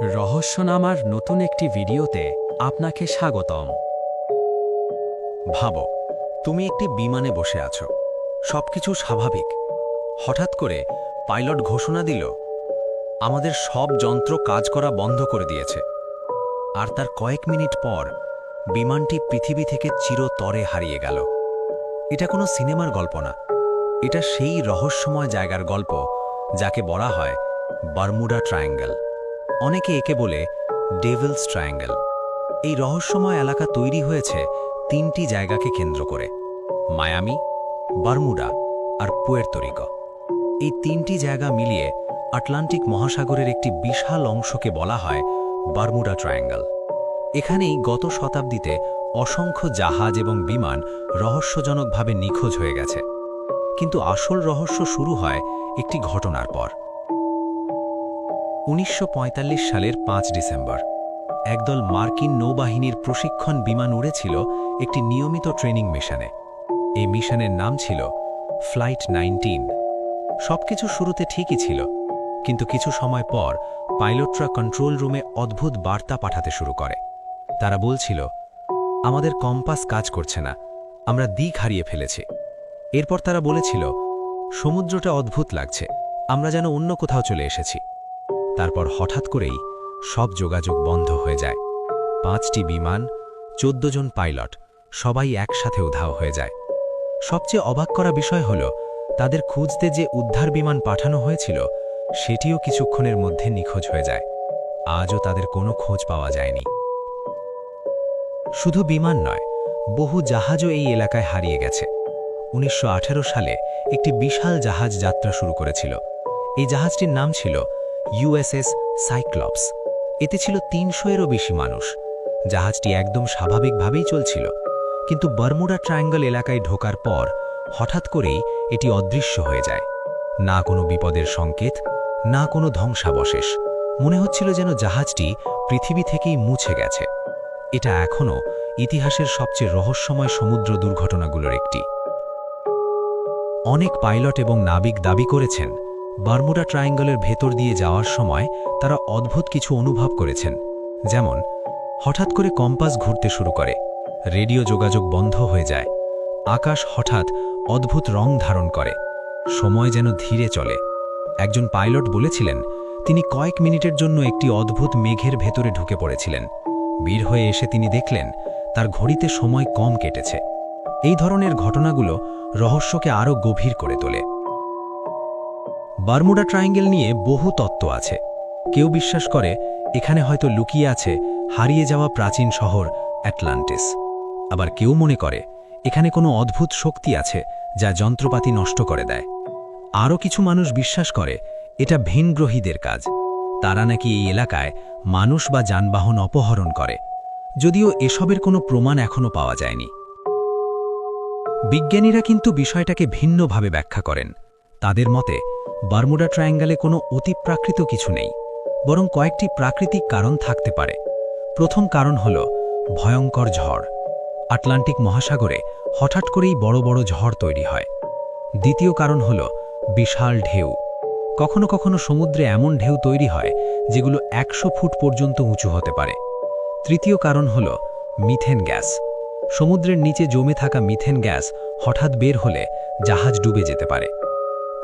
রহস্যনামার নতুন একটি ভিডিওতে আপনাকে স্বাগতম। ভাবো, তুমি একটি বিমানে বসে আছো, সবকিছু স্বাভাবিক। হঠাৎ করে পাইলট ঘোষণা দিল, আমাদের সব যন্ত্র কাজ করা বন্ধ করে দিয়েছে। আর তার কয়েক মিনিট পর বিমানটি পৃথিবী থেকে চিরতরে হারিয়ে গেল। এটা কোনো সিনেমার গল্প না, এটা সেই রহস্যময় জায়গার গল্প যাকে বলা হয় বারমুডা ট্রায়াঙ্গেল। অনেকে একে বলে ডেভিলস ট্রায়াঙ্গেল। এই রহস্যময় এলাকা তৈরি হয়েছে তিনটি জায়গাকে কেন্দ্র করে: মায়ামি, বারমুডা আর পুয়ের্তো রিকো। এই তিনটি জায়গা মিলিয়ে আটলান্টিক মহাসাগরের একটি বিশাল অংশকে বলা হয় বারমুডা ট্রায়াঙ্গেল। এখানেই গত শতাব্দীতে অসংখ্য জাহাজ এবং বিমান রহস্যজনকভাবে নিখোঁজ হয়ে গেছে। কিন্তু আসল রহস্য শুরু হয় একটি ঘটনার পর। ১৯৪৫ সালের ৫ ডিসেম্বর একদল মার্কিন নৌবাহিনীর প্রশিক্ষণ বিমান উড়েছিল একটি নিয়মিত ট্রেনিং মিশনে। এই মিশনের নাম ছিল ফ্লাইট ১৯। সবকিছু শুরুতে ঠিকই ছিল, কিন্তু কিছু সময় পর পাইলটরা কন্ট্রোল রুমে অদ্ভুত বার্তা পাঠাতে শুরু করে। তারা বলছিল, আমাদের কম্পাস কাজ করছে না, আমরা দিক হারিয়ে ফেলেছি। এরপর তারা বলেছিল, সমুদ্রটা অদ্ভুত লাগছে, আমরা যেন অন্য কোথাও চলে এসেছি। তারপর হঠাৎ করেই সব যোগাযোগ বন্ধ হয়ে যায়। ৫টি বিমান, ১৪ জন পাইলট, সবাই একসাথে উধাও হয়ে যায়। সবচেয়ে অবাক করা বিষয় হল, তাদের খুঁজতে যে উদ্ধার বিমান পাঠানো হয়েছিল সেটিও কিছুক্ষণের মধ্যে নিখোঁজ হয়ে যায়। আজও তাদের কোনো খোঁজ পাওয়া যায়নি। শুধু বিমান নয়, বহু জাহাজও এই এলাকায় হারিয়ে গেছে। ১৯১৮ সালে একটি বিশাল জাহাজ যাত্রা শুরু করেছিল। এই জাহাজটির নাম ছিল USS সাইক্লপস। এতে ছিল ৩০০-এরও বেশি মানুষ। জাহাজটি একদম স্বাভাবিকভাবেই চলছিল, কিন্তু বারমুডা ট্রায়াঙ্গল এলাকায় ঢোকার পর হঠাৎ করেই এটি অদৃশ্য হয়ে যায়। না কোনো বিপদের সংকেত, না কোনো ধ্বংসাবশেষ। মনে হচ্ছিল যেন জাহাজটি পৃথিবী থেকেই মুছে গেছে। এটা এখনও ইতিহাসের সবচেয়ে রহস্যময় সমুদ্র দুর্ঘটনাগুলোর একটি। অনেক পাইলট এবং নাবিক দাবি করেছেন, বারমুডা ট্রায়াঙ্গলের ভেতর দিয়ে যাওয়ার সময় তারা অদ্ভুত কিছু অনুভব করেছেন। যেমন, হঠাৎ করে কম্পাস ঘুরতে শুরু করে, রেডিও যোগাযোগ বন্ধ হয়ে যায়, আকাশ হঠাৎ অদ্ভুত রং ধারণ করে, সময় যেন ধীরে চলে। একজন পাইলট বলেছিলেন, তিনি কয়েক মিনিটের জন্য একটি অদ্ভুত মেঘের ভেতরে ঢুকে পড়েছিলেন। বের হয়ে এসে তিনি দেখলেন তার ঘড়িতে সময় কম কেটেছে। এই ধরনের ঘটনাগুলো রহস্যকে আরও গভীর করে তোলে। বারমুডা ট্রায়াঙ্গেল নিয়ে বহু তত্ত্ব আছে। কেউ বিশ্বাস করে এখানে হয়তো লুকিয়ে আছে হারিয়ে যাওয়া প্রাচীন শহর অ্যাটলান্টিস। আবার কেউ মনে করে এখানে কোনো অদ্ভুত শক্তি আছে যা যন্ত্রপাতি নষ্ট করে দেয়। আরও কিছু মানুষ বিশ্বাস করে এটা ভিনগ্রহীদের কাজ। তারা নাকি এই এলাকায় মানুষ বা যানবাহন অপহরণ করে, যদিও এসবের কোনো প্রমাণ এখনও পাওয়া যায়নি। বিজ্ঞানীরা কিন্তু বিষয়টাকে ভিন্নভাবে ব্যাখ্যা করেন। তাদের মতে বারমুডা ট্রায়াঙ্গলে কোনো অতিপ্রাকৃত কিছু নেই, বরং কয়েকটি প্রাকৃতিক কারণ থাকতে পারে। প্রথম কারণ হল ভয়ঙ্কর ঝড়। আটলান্টিক মহাসাগরে হঠাৎ করেই বড় বড় ঝড় তৈরি হয়। দ্বিতীয় কারণ হল বিশাল ঢেউ। কখনো কখনো সমুদ্রে এমন ঢেউ তৈরি হয় যেগুলো ১০০ ফুট পর্যন্ত উঁচু হতে পারে। তৃতীয় কারণ হল মিথেন গ্যাস। সমুদ্রের নিচে জমে থাকা মিথেন গ্যাস হঠাৎ বের হলে জাহাজ ডুবে যেতে পারে।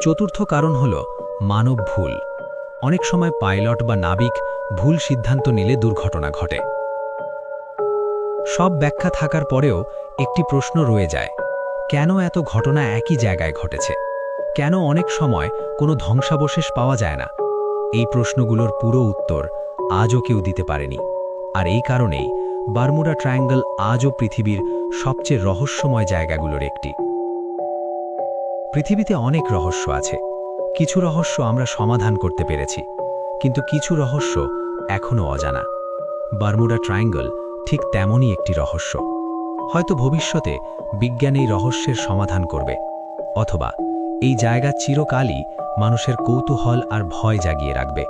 চতুর্থ কারণ হল মানব ভুল। অনেক সময় পাইলট বা নাবিক ভুল সিদ্ধান্ত নিলে দুর্ঘটনা ঘটে। সব ব্যাখ্যা থাকার পরেও একটি প্রশ্ন রয়ে যায়, কেন এত ঘটনা একই জায়গায় ঘটেছে? কেন অনেক সময় কোনো ধ্বংসাবশেষ পাওয়া যায় না? এই প্রশ্নগুলোর পুরো উত্তর আজও কেউ দিতে পারেনি। আর এই কারণেই বারমুডা ট্রায়াঙ্গল আজও পৃথিবীর সবচেয়ে রহস্যময় জায়গাগুলোর একটি। পৃথিবীতে অনেক রহস্য আছে। কিছু রহস্য আমরা সমাধান করতে পেরেছি, কিন্তু কিছু রহস্য এখনও অজানা। বারমুডা ট্রায়াঙ্গল ঠিক তেমনই একটি রহস্য। হয়তো ভবিষ্যতে বিজ্ঞান এই রহস্যের সমাধান করবে, অথবা এই জায়গা চিরকালই মানুষের কৌতূহল আর ভয় জাগিয়ে রাখবে।